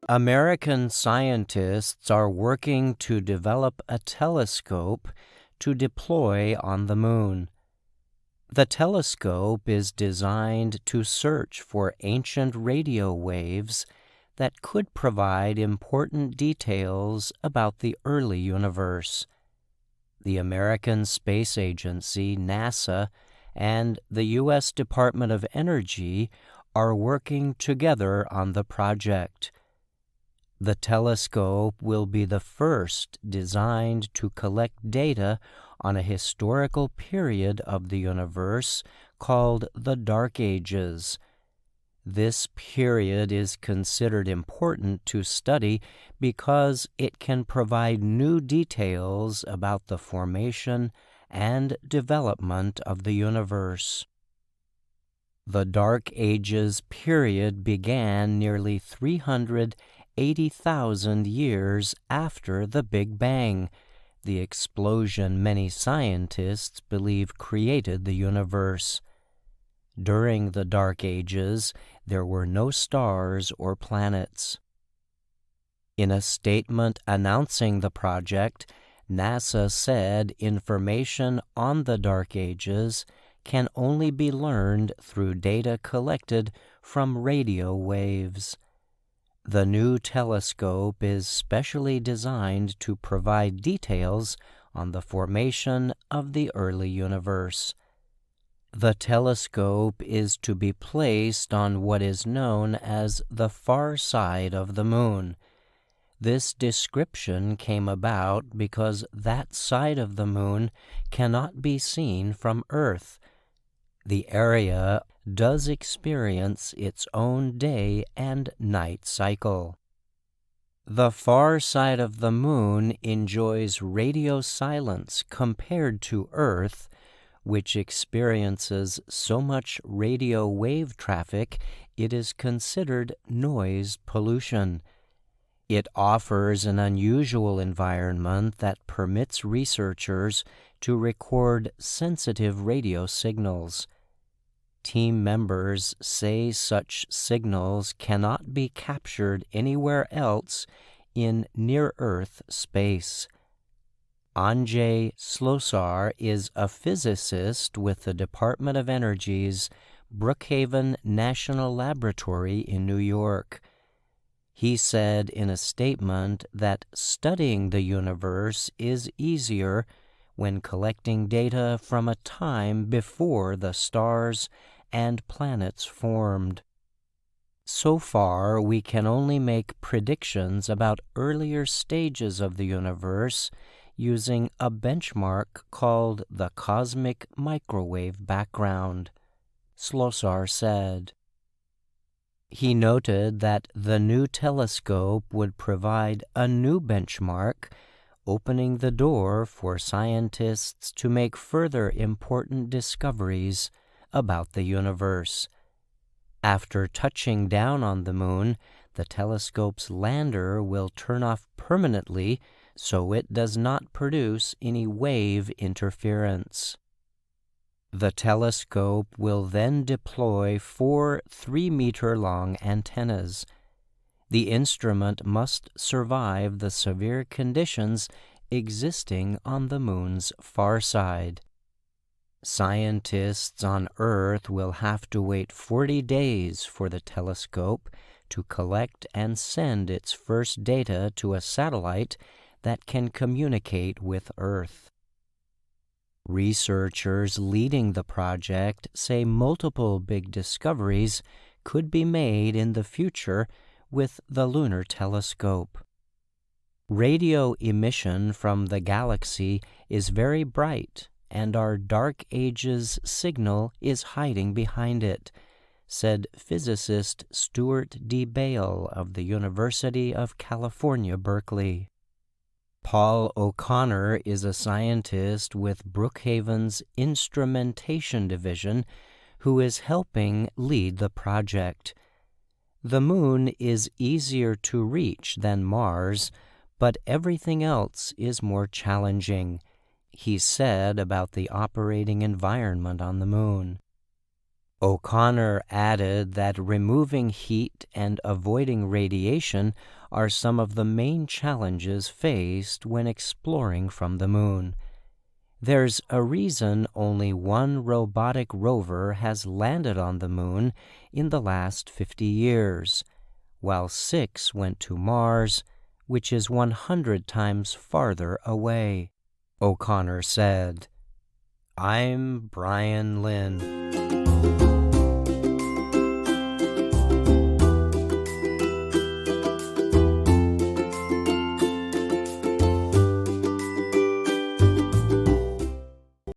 American scientists are working to develop a telescope to deploy on the moon. The telescope is designed to search for ancient radio waves that could provide important details about the early universe. The American Space Agency, NASA, and the U.S. Department of Energy are working together on the project. The telescope will be the first designed to collect data on a historical period of the universe called the Dark Ages. This period is considered important to study because it can provide new details about the formation and development of the universe. The Dark Ages period began nearly 380,000 years after the Big Bang, the explosion many scientists believe created the universe. During the Dark Ages, there were no stars or planets. In a statement announcing the project, NASA said information on the Dark Ages can only be learned through data collected from radio waves. The new telescope is specially designed to provide details on the formation of the early universe. The telescope is to be placed on what is known as the far side of the moon. This description came about because that side of the moon cannot be seen from Earth. The area does experience its own day and night cycle. The far side of the moon enjoys radio silence compared to Earth, which experiences so much radio wave traffic it is considered noise pollution. It offers an unusual environment that permits researchers to record sensitive radio signals. Team members say such signals cannot be captured anywhere else in near-Earth space. Andrzej Slosar is a physicist with the Department of Energy's Brookhaven National Laboratory in New York. He said in a statement that studying the universe is easier when collecting data from a time before the stars and planets formed. So far, we can only make predictions about earlier stages of the universe using a benchmark called the cosmic microwave background, Slosar said. He noted that the new telescope would provide a new benchmark, opening the door for scientists to make further important discoveries about the universe. After touching down on the moon, the telescope's lander will turn off permanently so it does not produce any wave interference. The telescope will then deploy 4 3-meter-long antennas. The instrument must survive the severe conditions existing on the moon's far side. Scientists on Earth will have to wait 40 days for the telescope to collect and send its first data to a satellite that can communicate with Earth. Researchers leading the project say multiple big discoveries could be made in the future with the Lunar Telescope. Radio emission from the galaxy is very bright, and our Dark Ages signal is hiding behind it, said physicist Stuart D. Bale of the University of California, Berkeley. Paul O'Connor is a scientist with Brookhaven's Instrumentation Division who is helping lead the project. The moon is easier to reach than Mars, but everything else is more challenging, he said about the operating environment on the moon. O'Connor added that removing heat and avoiding radiation are some of the main challenges faced when exploring from the moon. There's a reason only one robotic rover has landed on the moon in the last 50 years, while 6 went to Mars, which is 100 times farther away. O'Connor said, "I'm Brian Lynn."